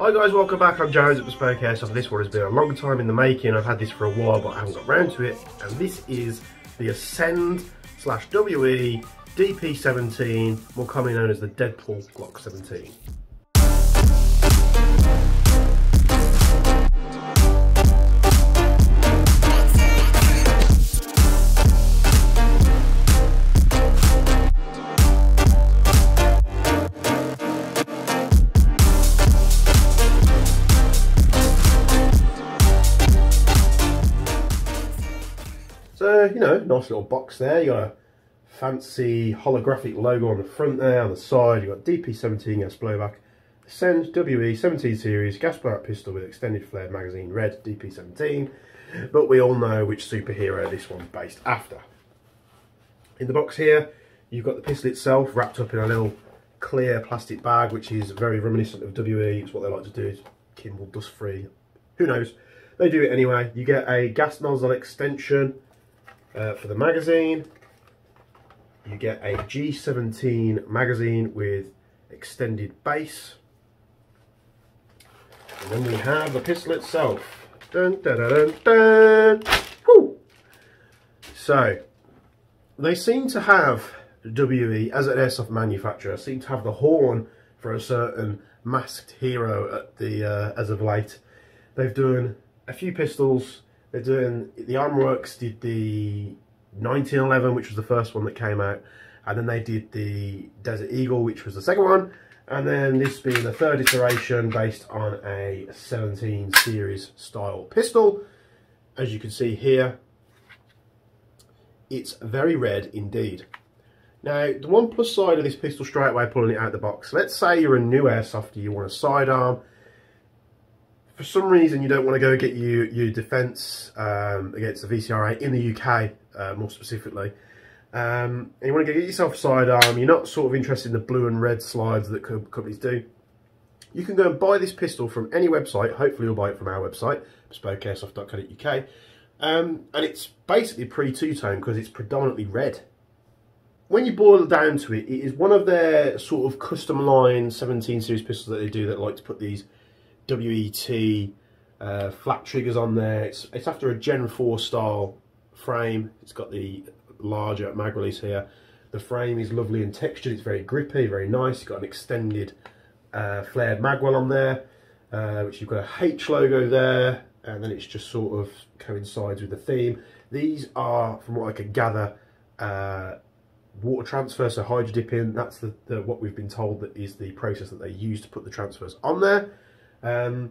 Hi guys, welcome back. I'm James at Bespoke Airsoft. This one has been a long time in the making. I've had this for a while, but I haven't got round to it. And this is the Ascend/WE DP17, more commonly known as the Deadpool Glock 17. So, you know, nice little box there. You got a fancy holographic logo on the front there. On the side, you've got DP17 gas blowback, Ascend WE 17 series gas blowout pistol with extended flared magazine, red DP17. But we all know which superhero this one's based after. In the box here, you've got the pistol itself wrapped up in a little clear plastic bag, which is very reminiscent of WE. It's what they like to do, Kimball dust free. Who knows? They do it anyway. You get a gas nozzle extension for the magazine. You get a G17 magazine with extended base, and then we have the pistol itself. Dun, dun, dun, dun, dun. Woo! So they seem to have, WE as an airsoft manufacturer, seem to have the horn for a certain masked hero at the as of late. They've done a few pistols. They're doing, the Armorworks did the 1911, which was the first one that came out, and then they did the Desert Eagle, which was the second one, and then this being the third iteration based on a 17 series style pistol. As you can see here, it's very red indeed. Now, the one plus side of this pistol, straight away pulling it out of the box, let's say you're a new airsofter, you want a sidearm. For some reason you don't want to go get your defence against the VCRA in the UK, more specifically, and you want to get yourself a sidearm, you're not sort of interested in the blue and red slides that companies do, you can go and buy this pistol from any website. Hopefully you'll buy it from our website, bespokeairsoft.co.uk, and it's basically pre-two-tone because it's predominantly red. When you boil it down to it, it is one of their sort of custom line 17 series pistols that they do that like to put these WET flat triggers on there. It's after a Gen 4 style frame. It's got the larger mag release here. The frame is lovely and textured. It's very grippy, very nice. You've got an extended flared magwell on there, which you've got a H logo there, and then it's just sort of coincides with the theme. These are, from what I can gather, water transfer, so hydro dipping. That's the what we've been told that is the process that they use to put the transfers on there. You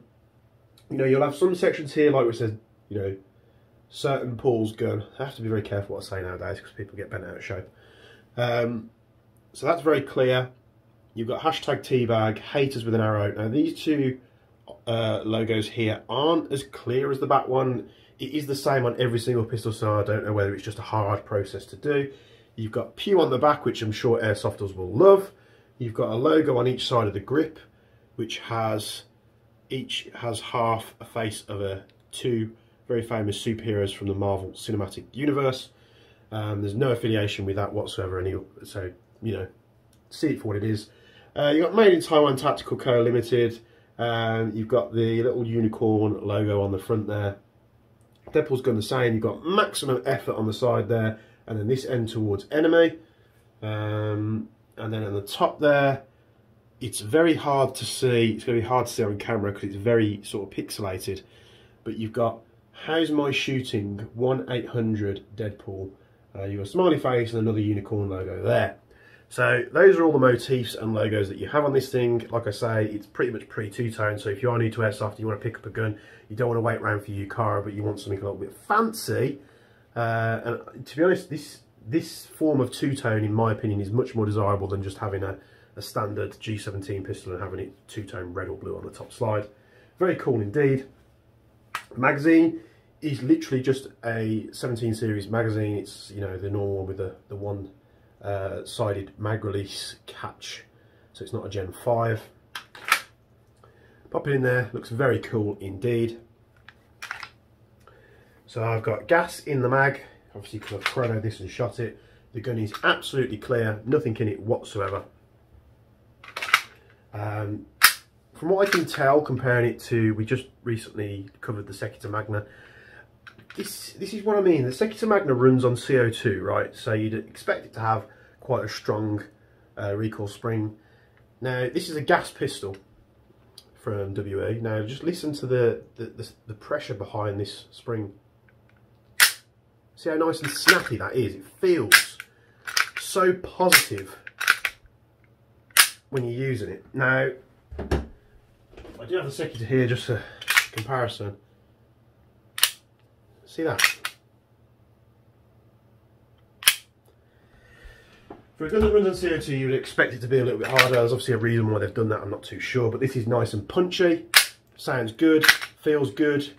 know, you'll have some sections here, like we said, you know, certain Paul's gun. I have to be very careful what I say nowadays because people get bent out of shape. So that's very clear. You've got hashtag teabag, haters with an arrow. Now these two logos here aren't as clear as the back one. It is the same on every single pistol, so I don't know whether it's just a hard process to do. You've got Pew on the back, which I'm sure airsofters will love. You've got a logo on each side of the grip, which has each has half a face of two very famous superheroes from the Marvel Cinematic Universe. There's no affiliation with that whatsoever, so, you know, see it for what it is. You've got Made in Taiwan Tactical Co. Limited. You've got the little unicorn logo on the front there. Deadpool's gun the same. You've got maximum effort on the side there, and then this end towards enemy. And then on the top there, it's very hard to see. It's going to be hard to see on camera because it's very sort of pixelated. But you've got "How's my shooting?" 1-800 Deadpool. You've got a smiley face and another unicorn logo there. So those are all the motifs and logos that you have on this thing. Like I say, it's pretty much pre-two-tone. So if you are new to airsoft, you want to pick up a gun, you don't want to wait around for your car, but you want something a little bit fancy. And to be honest, this form of two-tone, in my opinion, is much more desirable than just having a standard G17 pistol and having it two-tone red or blue on the top slide. Very cool indeed. Magazine is literally just a 17 series magazine. It's, you know, the normal one with the one sided mag release catch, so it's not a Gen 5. Pop it in there, looks very cool indeed. So I've got gas in the mag, obviously because I've chronoed this and shot it. The gun is absolutely clear, nothing in it whatsoever. from what I can tell, comparing it to, we just recently covered the Sekita Magna. This is what I mean. The Sekita Magna runs on CO2, right? So you'd expect it to have quite a strong recoil spring. Now, this is a gas pistol from WE. Now, just listen to the pressure behind this spring. See how nice and snappy that is? It feels so positive when you're using it. Now, I do have the Sekita here just for comparison. See that? For a gun that runs on CO2, you would expect it to be a little bit harder. There's obviously a reason why they've done that, I'm not too sure. But this is nice and punchy, sounds good, feels good.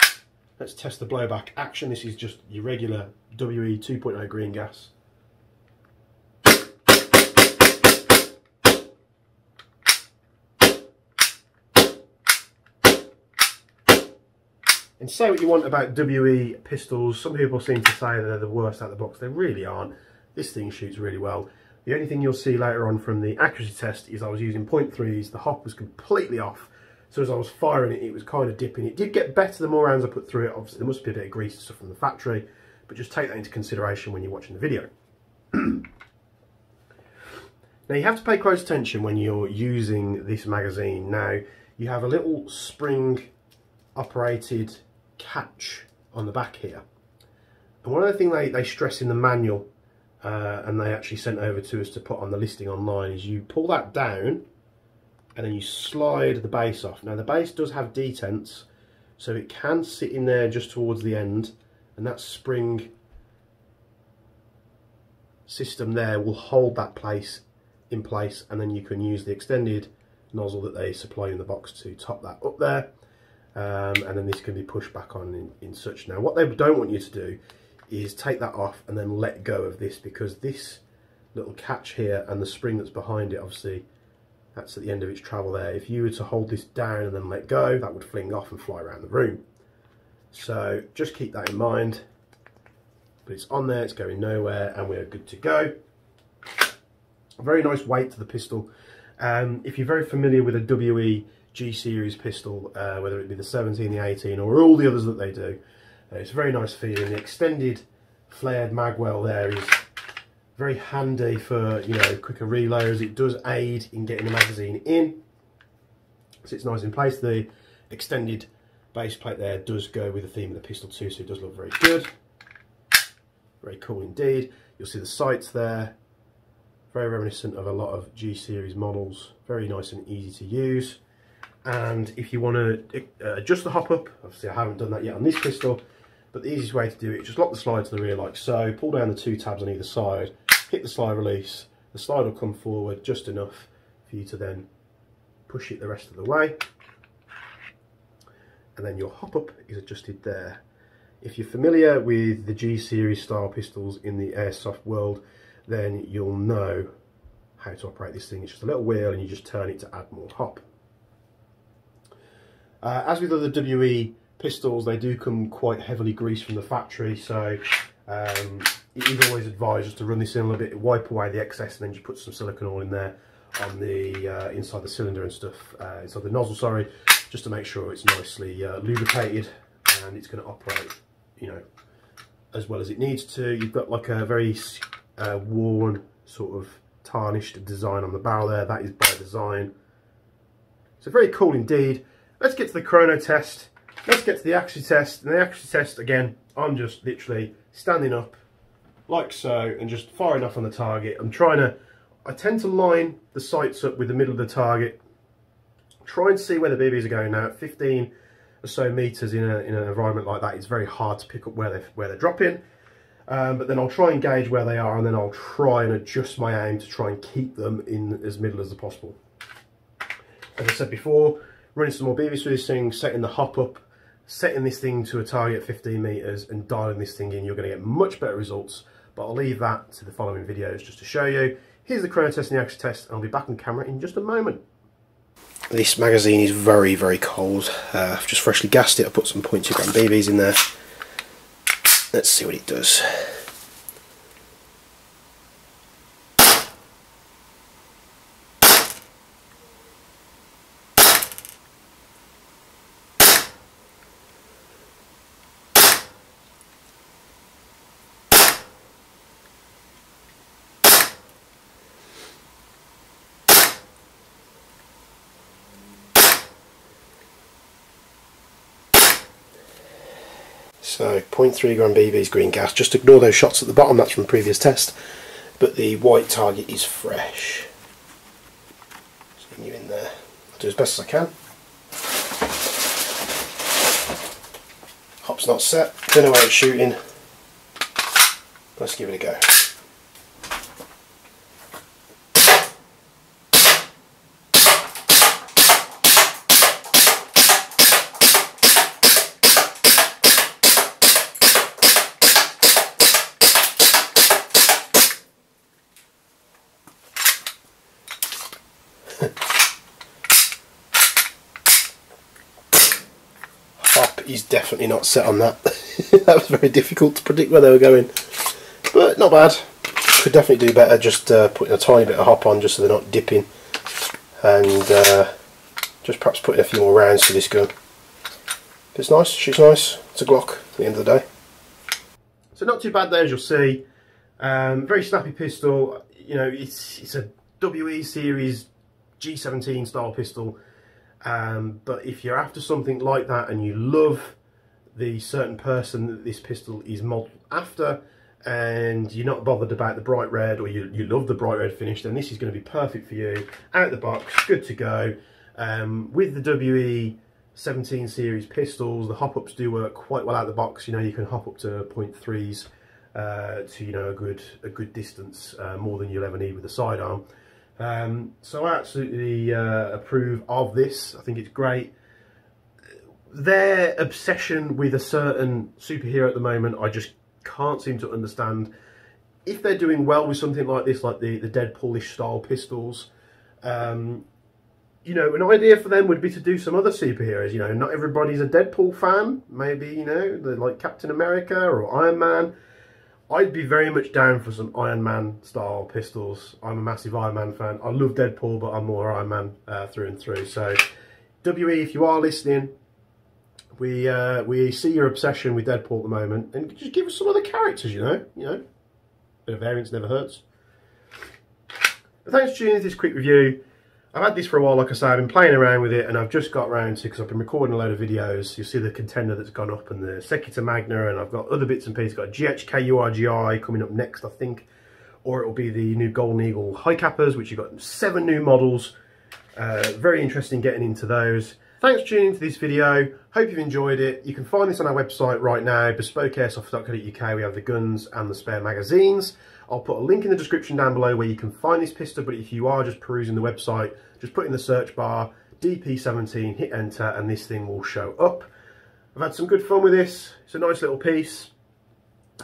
Let's test the blowback action. This is just your regular WE 2.0 green gas. And say what you want about WE pistols. Some people seem to say they're the worst out of the box. They really aren't. This thing shoots really well. The only thing you'll see later on from the accuracy test is I was using .3s. The hop was completely off. So as I was firing it, it was kind of dipping. It did get better the more rounds I put through it. Obviously, there must be a bit of grease and stuff from the factory, but just take that into consideration when you're watching the video. Now, you have to pay close attention when you're using this magazine. Now, you have a little spring-operated catch on the back here. And one of the things they stress in the manual, and they actually sent over to us to put on the listing online, is you pull that down and then you slide the base off. Now the base does have detents, so it can sit in there just towards the end, and that spring system there will hold that in place, and then you can use the extended nozzle that they supply in the box to top that up there, and then this can be pushed back on in such. Now what they don't want you to do is take that off and then let go of this, because this little catch here and the spring that's behind it, obviously that's at the end of its travel there. If you were to hold this down and then let go, that would fling off and fly around the room. So just keep that in mind. But it's on there, it's going nowhere, and we're good to go. A very nice weight to the pistol. If you're very familiar with a WE G series pistol, whether it be the 17, the 18, or all the others that they do, it's a very nice feeling. The extended flared magwell there is very handy for, you know, quicker reloads. It does aid in getting the magazine in, so it's nice in place. The extended base plate there does go with the theme of the pistol too, so it does look very good. Very cool indeed. You'll see the sights there, very reminiscent of a lot of G series models. Very nice and easy to use. And if you want to adjust the hop up, obviously I haven't done that yet on this pistol, but the easiest way to do it is just lock the slide to the rear like so, pull down the two tabs on either side, hit the slide release, the slide will come forward just enough for you to then push it the rest of the way, and then your hop up is adjusted there. If you're familiar with the G series style pistols in the airsoft world, then you'll know how to operate this thing. It's just a little wheel and you just turn it to add more hop. As with other WE pistols, they do come quite heavily greased from the factory, so it is always advised just to run this in a little bit, wipe away the excess, and then just put some silicone oil in there on the inside the cylinder and stuff, inside the nozzle, sorry, just to make sure it's nicely lubricated and it's going to operate, you know, as well as it needs to. You've got like a very worn, sort of tarnished design on the barrel there. That is by design. So very cool indeed. Let's get to the chrono test. Let's get to the accuracy test. And the accuracy test, again, I'm just literally standing up like so and just firing off on the target. I tend to line the sights up with the middle of the target. Try and see where the BBs are going now. At 15 or so meters in an environment like that, it's very hard to pick up where they're dropping. But then I'll try and gauge where they are, and then I'll try and adjust my aim to try and keep them in as middle as possible. As I said before, running some more BBs through this thing, setting the hop up, setting this thing to a target at 15 meters and dialing this thing in, you're going to get much better results. But I'll leave that to the following videos just to show you. Here's the chrono test and the accuracy test, and I'll be back on camera in just a moment. This magazine is very, very cold. I've just freshly gassed it. I put some .2 gram BBs in there. Let's see what it does. So 0.3 gram BB's green gas. Just ignore those shots at the bottom, that's from previous test. But the white target is fresh. Just getting you in there. I'll do as best as I can. Hop's not set, don't know where it's shooting. Let's give it a go. Hop is definitely not set on that. That was very difficult to predict where they were going, but not bad. Could definitely do better, just putting a tiny bit of hop on just so they're not dipping, and just perhaps putting a few more rounds to this gun. It's nice, shoots nice. It's a Glock at the end of the day. So not too bad there, as you'll see. Very snappy pistol. You know, it's a WE series G17 style pistol, but if you're after something like that and you love the certain person that this pistol is modelled after, and you're not bothered about the bright red, or you love the bright red finish, then this is going to be perfect for you. Out the box, good to go. With the WE17 series pistols, the hop-ups do work quite well out the box. You know, you can hop up to 0.3s to, you know, a good distance, more than you'll ever need with a sidearm. So I absolutely approve of this. I think it's great. Their obsession with a certain superhero at the moment, I just can't seem to understand. If they're doing well with something like this, like the Deadpool-ish style pistols, you know, an idea for them would be to do some other superheroes. You know, not everybody's a Deadpool fan. Maybe, you know, they're like Captain America or Iron Man. I'd be very much down for some Iron Man style pistols. I'm a massive Iron Man fan. I love Deadpool, but I'm more Iron Man through and through. So, WE, if you are listening, we see your obsession with Deadpool at the moment, and just give us some other characters. You know, bit of variance never hurts. But thanks for tuning in to this quick review. I've had this for a while, like I say. I've been playing around with it, and I've just got around to, because I've been recording a load of videos. You'll see the contender that's gone up, and the Sekita Magna, and I've got other bits and pieces. Got a GHK URGI coming up next, I think, or it'll be the new Golden Eagle high cappers, which you've got 7 new models. Very interesting getting into those. Thanks for tuning into this video. Hope you've enjoyed it. You can find this on our website right now, bespokeairsoft.co.uk. We have the guns and the spare magazines. I'll put a link in the description down below where you can find this pistol, but if you are just perusing the website, just put in the search bar DP17, hit enter, and this thing will show up. I've had some good fun with this. It's a nice little piece,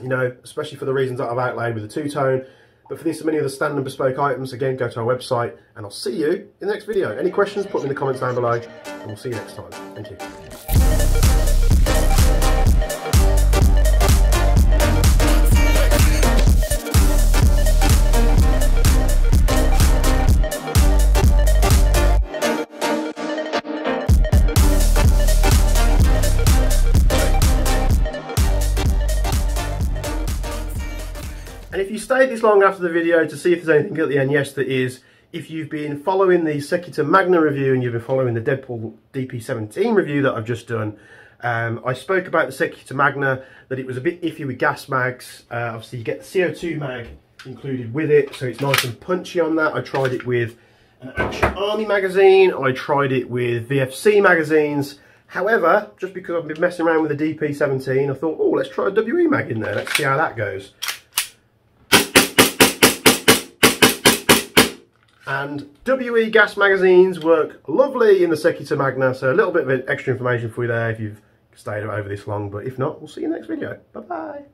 you know, especially for the reasons that I've outlined with the two-tone. But for this and many other standard bespoke items, again, go to our website, and I'll see you in the next video. Any questions, put them in the comments down below, and we'll see you next time. Thank you. And if you stayed this long after the video to see if there's anything at the end, yes there is. If you've been following the Sekita Magna review and you've been following the Deadpool DP17 review that I've just done, I spoke about the Sekita Magna, that it was a bit iffy with gas mags. Obviously you get the CO2 mag included with it, so it's nice and punchy on that. I tried it with an Action Army magazine, I tried it with VFC magazines. However, just because I've been messing around with the DP17, I thought, oh, let's try a WE mag in there, let's see how that goes. And WE gas magazines work lovely in the Sekita Magna, so a little bit of extra information for you there if you've stayed over this long, but if not, we'll see you in the next video. Bye bye.